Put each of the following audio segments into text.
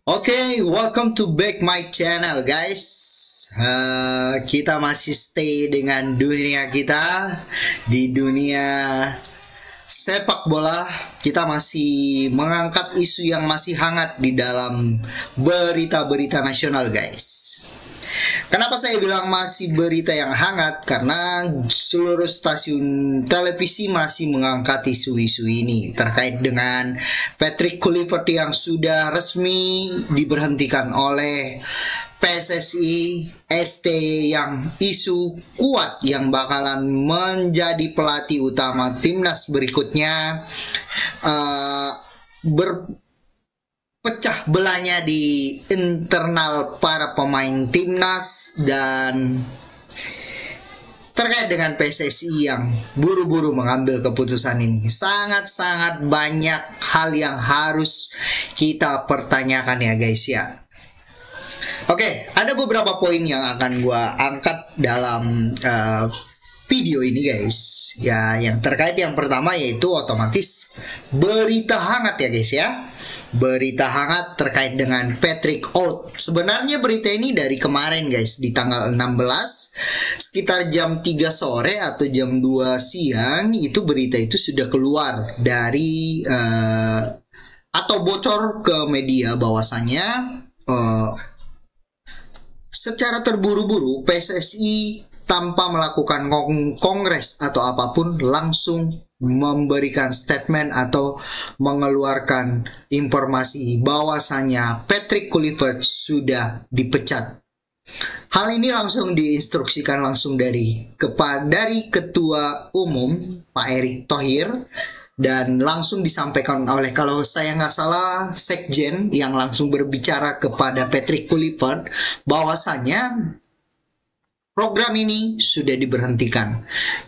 Oke, welcome to back my channel guys. Kita masih stay dengan dunia kita di dunia sepak bola. Kita masih mengangkat isu yang masih hangat di dalam berita-berita nasional guys. Kenapa saya bilang masih berita yang hangat? Karena seluruh stasiun televisi masih mengangkat isu-isu ini terkait dengan Patrick Kluivert yang sudah resmi diberhentikan oleh PSSI, STY yang isu kuat yang bakalan menjadi pelatih utama timnas berikutnya. Pecah belahnya di internal para pemain timnas dan terkait dengan PSSI yang buru-buru mengambil keputusan ini. Sangat-sangat banyak hal yang harus kita pertanyakan ya guys ya. Oke, ada beberapa poin yang akan gua angkat dalam video ini guys. Ya, yang terkait yang pertama yaitu otomatis berita hangat ya guys ya. Berita hangat terkait dengan Patrick out. Sebenarnya berita ini dari kemarin guys, di tanggal 16 sekitar jam 3 sore atau jam 2 siang itu berita itu sudah keluar dari atau bocor ke media bahwasanya secara terburu-buru PSSI tanpa melakukan kongres atau apapun langsung memberikan statement atau mengeluarkan informasi bahwasanya Patrick Kluivert sudah dipecat. Hal ini langsung diinstruksikan langsung dari Ketua Umum Pak Erick Thohir dan langsung disampaikan oleh, kalau saya nggak salah, Sekjen yang langsung berbicara kepada Patrick Kluivert bahwasanya program ini sudah diberhentikan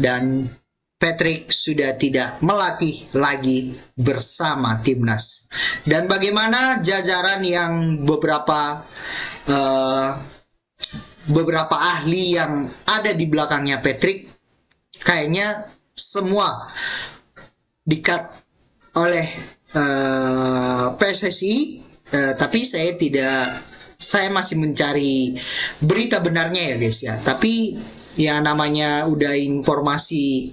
dan Patrick sudah tidak melatih lagi bersama timnas. Dan bagaimana jajaran yang beberapa ahli yang ada di belakangnya Patrick, kayaknya semua di-cut oleh PSSI, tapi saya masih mencari berita benarnya ya guys ya. Tapi ya namanya udah informasi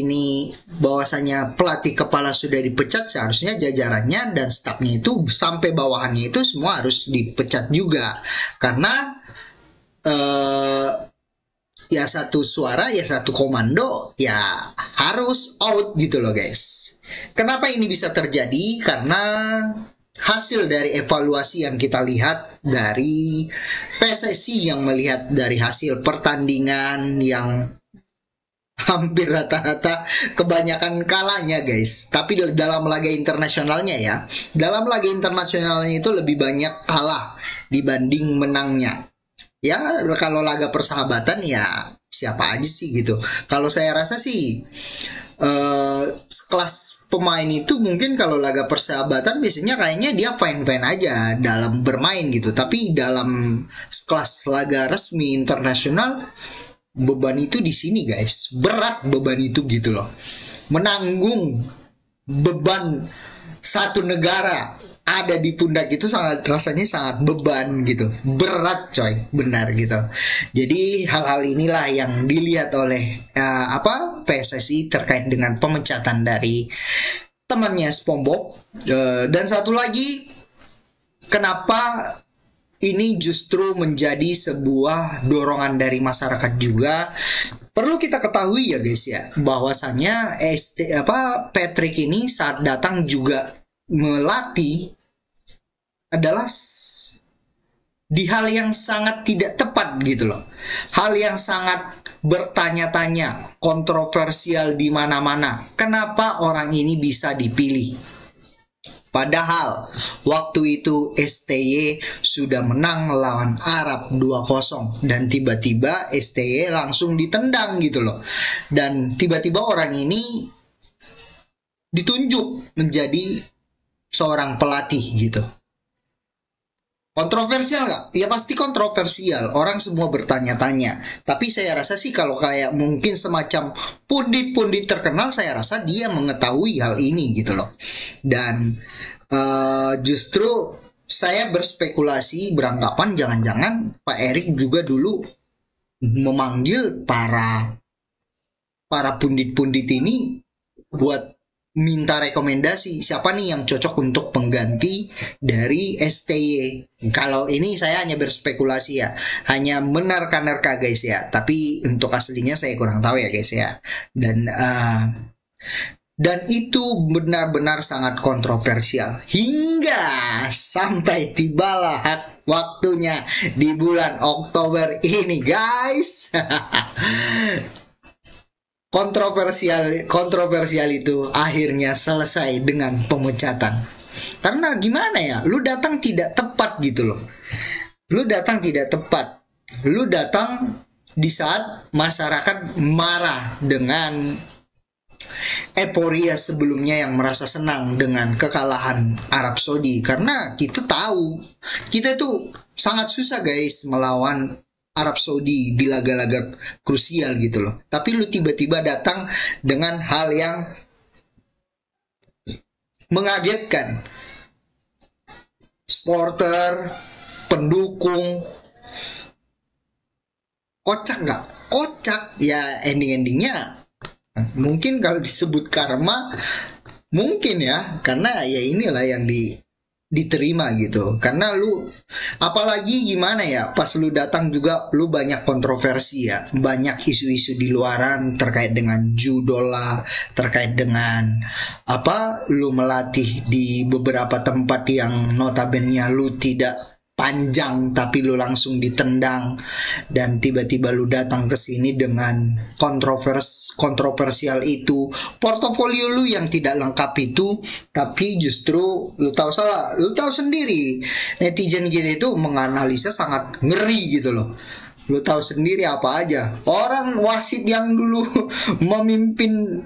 ini bahwasanya pelatih kepala sudah dipecat, seharusnya jajarannya dan stafnya itu sampai bawahannya itu semua harus dipecat juga, karena ya satu suara ya satu komando ya harus out gitu loh guys. Kenapa ini bisa terjadi? Karena hasil dari evaluasi yang kita lihat dari PSSI yang melihat dari hasil pertandingan yang hampir rata-rata kebanyakan kalahnya guys. Tapi dalam laga internasionalnya ya, dalam laga internasionalnya itu lebih banyak kalah dibanding menangnya. Ya kalau laga persahabatan ya siapa aja sih gitu. Kalau saya rasa sih sekelas pemain itu mungkin kalau laga persahabatan biasanya kayaknya dia fine-fine aja dalam bermain gitu. Tapi dalam sekelas laga resmi internasional, beban itu di sini guys, berat beban itu gitu loh. Menanggung beban satu negara ada di pundak itu rasanya sangat beban gitu, berat coy, benar gitu. Jadi hal-hal inilah yang dilihat oleh PSSI terkait dengan pemecatan dari temannya SpongeBob. Dan satu lagi, kenapa ini justru menjadi sebuah dorongan dari masyarakat juga. Perlu kita ketahui ya guys ya, bahwasanya Patrick ini saat datang juga melatih adalah di hal yang sangat tidak tepat gitu loh. Hal yang sangat bertanya-tanya, kontroversial di mana-mana. Kenapa orang ini bisa dipilih? Padahal waktu itu STY sudah menang melawan Arab 2-0 dan tiba-tiba STY langsung ditendang gitu loh. Dan tiba-tiba orang ini ditunjuk menjadi seorang pelatih gitu. Kontroversial nggak? Ya pasti kontroversial. Orang semua bertanya-tanya. Tapi saya rasa sih kalau kayak mungkin semacam pundit-pundit terkenal, saya rasa dia mengetahui hal ini gitu loh. Dan justru saya berspekulasi beranggapan jangan-jangan Pak Erik juga dulu memanggil para pundit-pundit ini buat minta rekomendasi siapa nih yang cocok untuk pengganti dari STY. Kalau ini saya hanya berspekulasi ya, hanya menerka-nerka guys ya. Tapi untuk aslinya saya kurang tahu ya guys ya. Dan itu benar-benar sangat kontroversial hingga sampai tibalah waktunya di bulan Oktober ini guys. kontroversial itu akhirnya selesai dengan pemecatan. Karena gimana ya, lu datang tidak tepat gitu loh. Lu datang tidak tepat. Lu datang di saat masyarakat marah dengan euforia sebelumnya yang merasa senang dengan kekalahan Arab Saudi. Karena kita tahu, kita itu sangat susah guys melawan Arab Saudi di laga-laga krusial gitu loh. Tapi lu tiba-tiba datang dengan hal yang mengagetkan. Supporter, pendukung, kocak nggak? Kocak. Ya ending-endingnya mungkin kalau disebut karma, mungkin ya. Karena ya inilah yang diterima gitu. Karena lu apalagi gimana ya, pas lu datang juga lu banyak kontroversi ya, banyak isu-isu di luaran terkait dengan judo lah, terkait dengan lu melatih di beberapa tempat yang notabene lu tidak panjang tapi lu langsung ditendang, dan tiba-tiba lu datang ke sini dengan kontroversial itu, portofolio lu yang tidak lengkap itu, tapi justru lu tahu salah, lu tahu sendiri netizen kita itu menganalisa sangat ngeri gitu loh. Lu tahu sendiri apa aja orang wasit yang dulu memimpin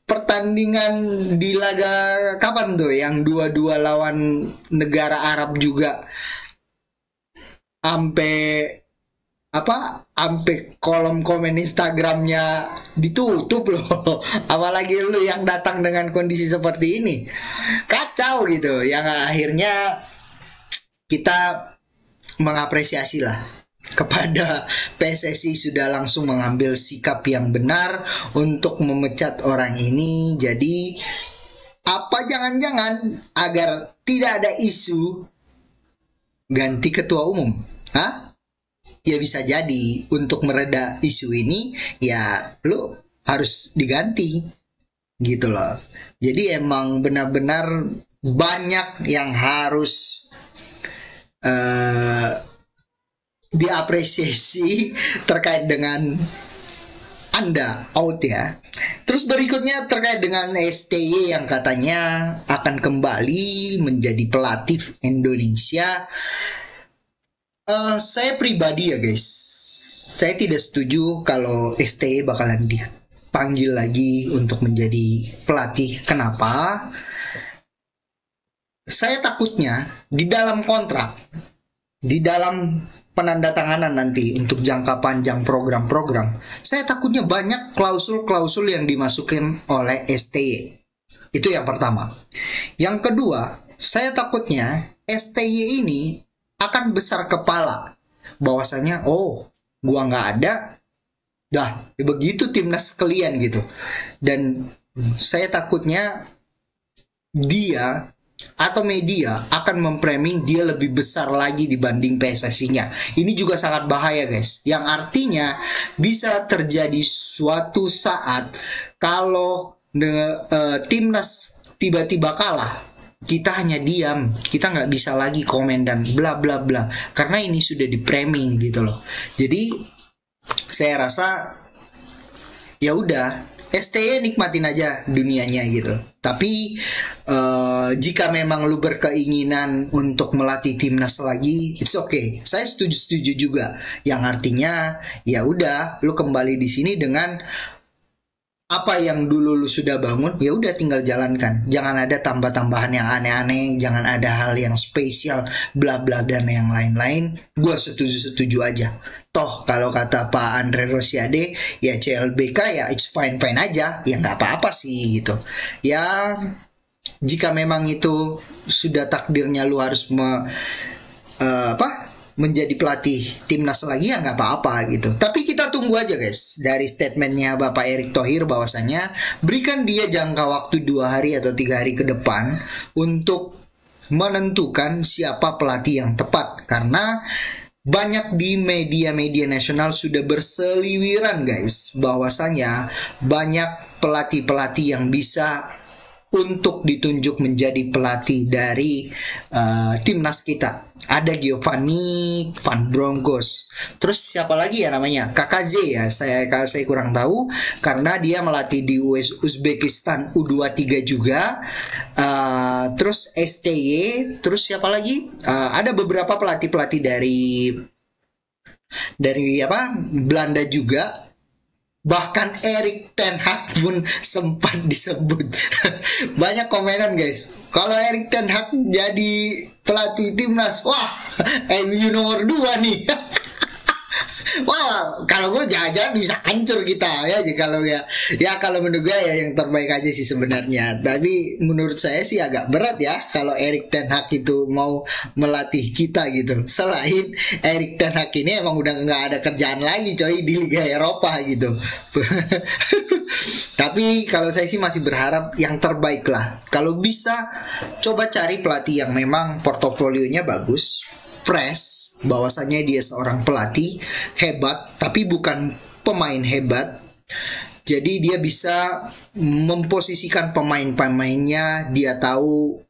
pertandingan di laga kapan tuh yang 2-2 lawan negara Arab juga, sampai kolom komen Instagramnya ditutup loh. Apalagi lu yang datang dengan kondisi seperti ini, kacau gitu. Yang akhirnya kita mengapresiasi lah kepada PSSI sudah langsung mengambil sikap yang benar untuk memecat orang ini. Jadi jangan-jangan agar tidak ada isu ganti ketua umum, ya bisa jadi untuk mereda isu ini ya lu harus diganti gitu loh. Jadi emang benar-benar banyak yang harus diapresiasi terkait dengan Anda out ya. Terus berikutnya terkait dengan STY yang katanya akan kembali menjadi pelatih Indonesia. Saya pribadi ya guys, saya tidak setuju kalau STY bakalan dipanggil lagi untuk menjadi pelatih. Kenapa? Saya takutnya di dalam kontrak, di dalam penandatanganan nanti untuk jangka panjang program-program, saya takutnya banyak klausul-klausul yang dimasukin oleh STY. Itu yang pertama. Yang kedua, saya takutnya STY ini akan besar kepala, bahwasanya gua nggak ada, dah begitu timnas sekalian gitu. Dan saya takutnya dia atau media akan memframing dia lebih besar lagi dibanding PSSI-nya. Ini juga sangat bahaya guys, yang artinya bisa terjadi suatu saat kalau timnas tiba-tiba kalah, kita hanya diam, kita nggak bisa lagi komen dan bla bla bla, karena ini sudah di framing gitu loh. Jadi saya rasa ya udah, STY nikmatin aja dunianya gitu. Tapi jika memang lu berkeinginan untuk melatih timnas lagi, it's okay. Saya setuju juga. Yang artinya ya udah, lu kembali di sini dengan apa yang dulu lu sudah bangun, ya udah tinggal jalankan. Jangan ada tambah-tambahan yang aneh-aneh, jangan ada hal yang spesial, bla bla dan yang lain-lain. Gua setuju aja. Toh kalau kata Pak Andre Rosiade, ya CLBK ya it's fine aja, ya nggak apa-apa sih gitu. Ya Jika memang itu sudah takdirnya lu harus menjadi pelatih timnas lagi, ya nggak apa-apa gitu. Tapi kita tunggu aja guys dari statementnya Bapak Erick Thohir bahwasanya berikan dia jangka waktu 2 hari atau 3 hari ke depan untuk menentukan siapa pelatih yang tepat, karena banyak di media-media nasional sudah berseliweran guys bahwasanya banyak pelatih-pelatih yang bisa untuk ditunjuk menjadi pelatih dari timnas kita. Ada Giovanni Van Bronckhorst. Terus siapa lagi ya namanya? KKZ ya. Saya kurang tahu karena dia melatih di Uzbekistan U23 juga. Terus STY. Terus siapa lagi? Ada beberapa pelatih-pelatih dari Belanda juga. Bahkan Erik ten Hag pun sempat disebut. Banyak komenan guys, kalau Erik ten Hag jadi pelatih timnas, wah MU nomor 2 nih. Wah, kalau gue jangan bisa hancur kita ya. Kalau menurut gue ya yang terbaik aja sih sebenarnya. Tapi menurut saya sih agak berat ya kalau Erik ten Hag itu mau melatih kita gitu. Selain Erik ten Hag ini emang udah nggak ada kerjaan lagi coy di Liga Eropa gitu. Tapi kalau saya sih masih berharap yang terbaik lah. Kalau bisa coba cari pelatih yang memang portofolionya bagus, fresh, bahwasanya dia seorang pelatih hebat tapi bukan pemain hebat. Jadi dia bisa memposisikan pemain-pemainnya, dia tahu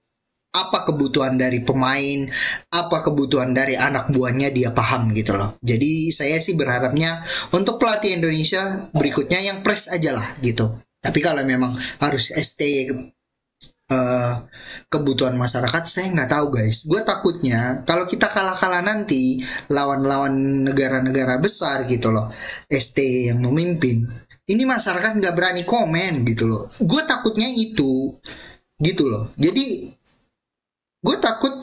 apa kebutuhan dari pemain, apa kebutuhan dari anak buahnya, dia paham gitu loh. Jadi saya sih berharapnya untuk pelatih Indonesia berikutnya yang fresh aja lah gitu. Tapi kalau memang harus ST kebutuhan masyarakat, saya nggak tahu guys. Gue takutnya kalau kita kalah nanti lawan-lawan negara-negara besar gitu loh, ST yang memimpin, ini masyarakat nggak berani komen gitu loh. Gue takutnya itu gitu loh. Jadi gue takut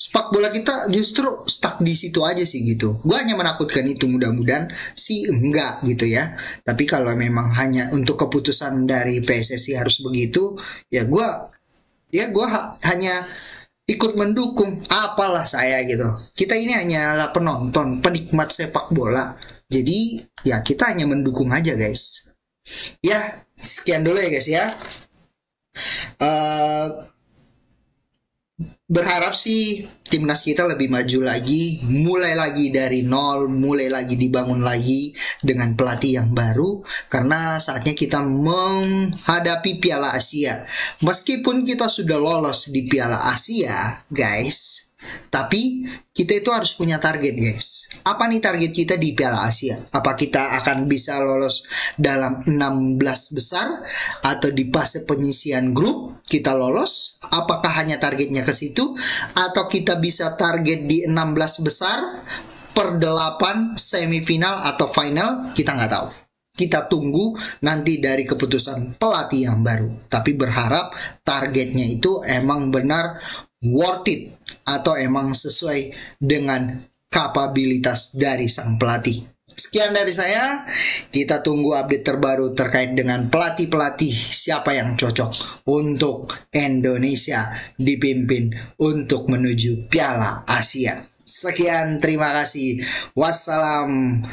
sepak bola kita justru stuck di situ aja sih gitu. Gue hanya menakutkan itu, mudah-mudahan sih enggak gitu ya. Tapi kalau memang hanya untuk keputusan dari PSSI harus begitu, ya gue hanya ikut mendukung, apalah saya gitu. Kita ini hanyalah penonton, penikmat sepak bola. Jadi ya kita hanya mendukung aja guys. Ya sekian dulu ya guys ya. Berharap sih timnas kita lebih maju lagi, mulai lagi dari nol, mulai lagi dibangun lagi dengan pelatih yang baru, karena saatnya kita menghadapi Piala Asia. Meskipun kita sudah lolos di Piala Asia guys, tapi kita itu harus punya target guys. Apa nih target kita di Piala Asia? Apa kita akan bisa lolos dalam 16 besar atau di fase penyisian grup kita lolos? Apakah hanya targetnya ke situ atau kita bisa target di 16 besar per 8 semifinal atau final? Kita nggak tahu. Kita tunggu nanti dari keputusan pelatih yang baru. Tapi berharap targetnya itu emang benar worth it atau emang sesuai dengan kapabilitas dari sang pelatih. Sekian dari saya. Kita tunggu update terbaru terkait dengan pelatih-pelatih siapa yang cocok untuk Indonesia dipimpin untuk menuju Piala Asia. Sekian, terima kasih. Wassalam.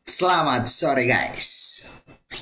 Selamat sore guys.